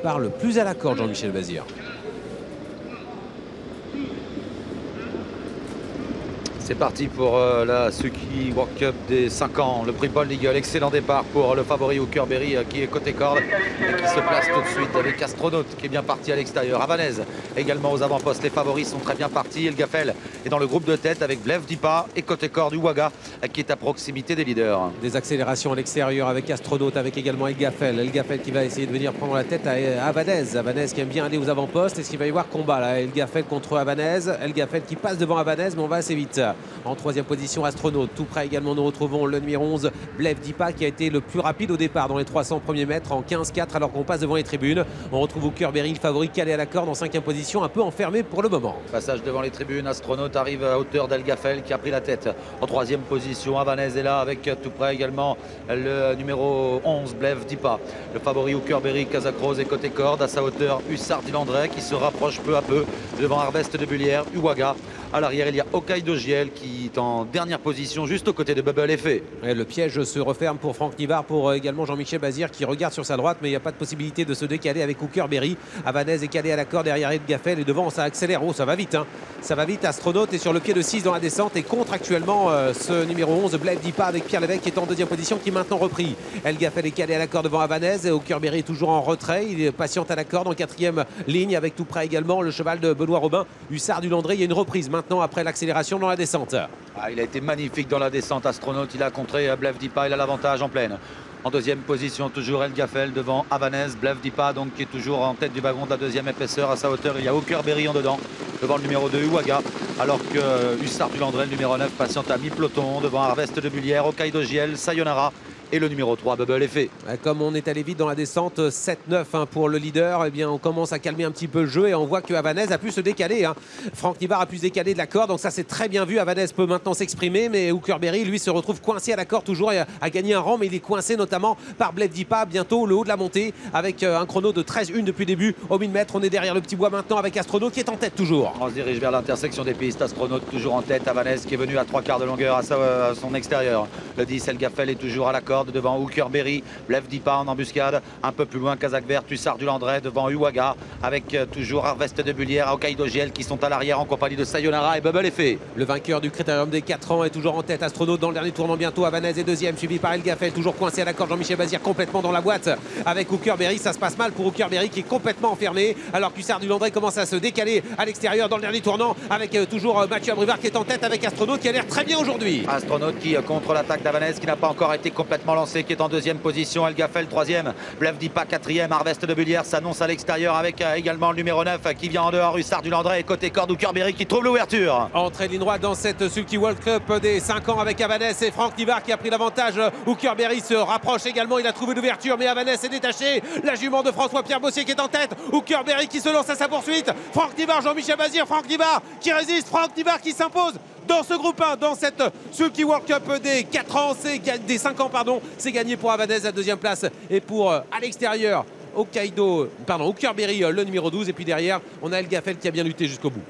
Parle plus à la corde, Jean-Michel Bazir. C'est parti pour la Suzuki World Cup des 5 ans. Le prix Paul League, excellent départ pour le favori Hookerberry qui est côté corde et qui se place tout de suite avec Astronaute qui est bien parti à l'extérieur. Havanaise également aux avant-postes. Les favoris sont très bien partis. El Gaffel est dans le groupe de tête avec Blev Dipa et côté corde Uwaga qui est à proximité des leaders. Des accélérations à l'extérieur avec Astronaute, avec également El Gaffel. El Gaffel qui va essayer de venir prendre la tête à Havanaise. Havanaise qui aime bien aller aux avant-postes. Est-ce qu'il va y avoir combat là? El Gaffel contre Havanaise. El Gaffel qui passe devant Havanaise, mais on va assez vite. En troisième position, Astronaute. Tout près également, nous retrouvons le numéro 11, Blev Dipa, qui a été le plus rapide au départ dans les 300 premiers mètres en 15-4, alors qu'on passe devant les tribunes. On retrouve Hookerberry, le favori, calé à la corde en cinquième position, un peu enfermé pour le moment. Passage devant les tribunes, Astronaute arrive à hauteur d'El Gaffel qui a pris la tête. En troisième position, Havanaise est là avec tout près également le numéro 11, Blev Dipa. Le favori Hookerberry, Casacruz et côté corde à sa hauteur, Hussard Dilandray qui se rapproche peu à peu devant Harvest de Bullière, Uwaga. À l'arrière, il y a Hokkaido Giel qui est en dernière position, juste aux côtés de Bubble Effet. Et le piège se referme pour Franck Nivard, pour également Jean-Michel Bazir qui regarde sur sa droite, mais il n'y a pas de possibilité de se décaler avec Hookerberry. Havanaise est calé à la corde derrière El Gaffel et devant ça accélère. Oh, ça va vite, hein. Ça va vite. Astronaute est sur le pied de 6 dans la descente et contre actuellement ce numéro 11, Blev Dipa, avec Pierre Lévesque qui est en deuxième position, qui est maintenant repris. El Gaffel est calé à la corde devant Havanaise et Hookerberry est toujours en retrait. Il est patient à la corde en quatrième ligne avec tout près également le cheval de Benoît Robin, Hussard du Landré. Il y a une reprise maintenant après l'accélération dans la descente. Il a été magnifique dans la descente, Astronaute. Il a contré Blev Dipa, il a l'avantage en pleine. En deuxième position, toujours El Gaffel devant Havanaise. Blev Dipa donc qui est toujours en tête du wagon de la deuxième épaisseur. À sa hauteur, il y a Hookerberry en dedans, devant le numéro 2, Uwaga. Alors que Hussard du Landré, le numéro 9, patiente à mi-peloton devant Harvest de Bullière, Hokkaido Giel, Sayonara. Et le numéro 3, Bubble Effet. Comme on est allé vite dans la descente, 7-9 pour le leader, eh bien on commence à calmer un petit peu le jeu et on voit que Havanaise a pu se décaler. Franck Nivard a pu se décaler de la corde, donc ça c'est très bien vu. Havanaise peut maintenant s'exprimer, mais Hookerberry lui se retrouve coincé à la corde, toujours à gagner un rang, mais il est coincé notamment par Blev Dipa. Bientôt le haut de la montée avec un chrono de 13-1 depuis le début au 1000 mètres. On est derrière le petit bois maintenant avec Astronaute qui est en tête toujours. On se dirige vers l'intersection des pistes. Astronaute toujours en tête. Havanaise qui est venu à 3/4 de longueur à son extérieur. Le 10, El Gaffel est toujours à la corde devant Hookerberry. Blev Dipa en embuscade. Un peu plus loin, Kazakh Vert, Hussard du Landré devant Uwaga. Avec toujours Harvest de Bullière, Hokkaido Giel qui sont à l'arrière en compagnie de Sayonara et Bubble Effet. Le vainqueur du Critérium des 4 ans est toujours en tête. Astronaute dans le dernier tournant bientôt. Havanaise est deuxième, suivi par El Gaffel, toujours coincé à la corde. Jean-Michel Bazir complètement dans la boîte avec Hookerberry. Ça se passe mal pour Hookerberry qui est complètement enfermé. Alors qu'Hussard du Landré commence à se décaler à l'extérieur dans le dernier tournant avec toujours Mathieu Abrivard qui est en tête avec Astronaute qui a l'air très bien aujourd'hui. Astronaute qui contre l'attaque d'Havanaise qui n'a pas encore été complètement lancé, qui est en deuxième position. El Gaffel troisième, Blev Dipa quatrième, Harvest de Bullière s'annonce à l'extérieur avec également le numéro 9 qui vient en dehors, Hussard du Landré et côté corde Hookerberry qui trouve l'ouverture. Entrée ligne droite dans cette Suzuki World Cup des 5 ans avec Havanaise et Franck Nivard qui a pris l'avantage. Hookerberry se rapproche également, il a trouvé l'ouverture mais Havanaise est détaché. La jument de François-Pierre Bossier qui est en tête, Hookerberry qui se lance à sa poursuite. Franck Nivard, Jean-Michel Bazir, Franck Nivard qui résiste, Franck Nivard qui s'impose dans ce groupe 1, dans cette Suzuki World Cup des 4 ans, des 5 ans pardon, c'est gagné pour Havanaise la deuxième place et pour à l'extérieur Hookerberry le numéro 12 et puis derrière on a El Gaffel qui a bien lutté jusqu'au bout.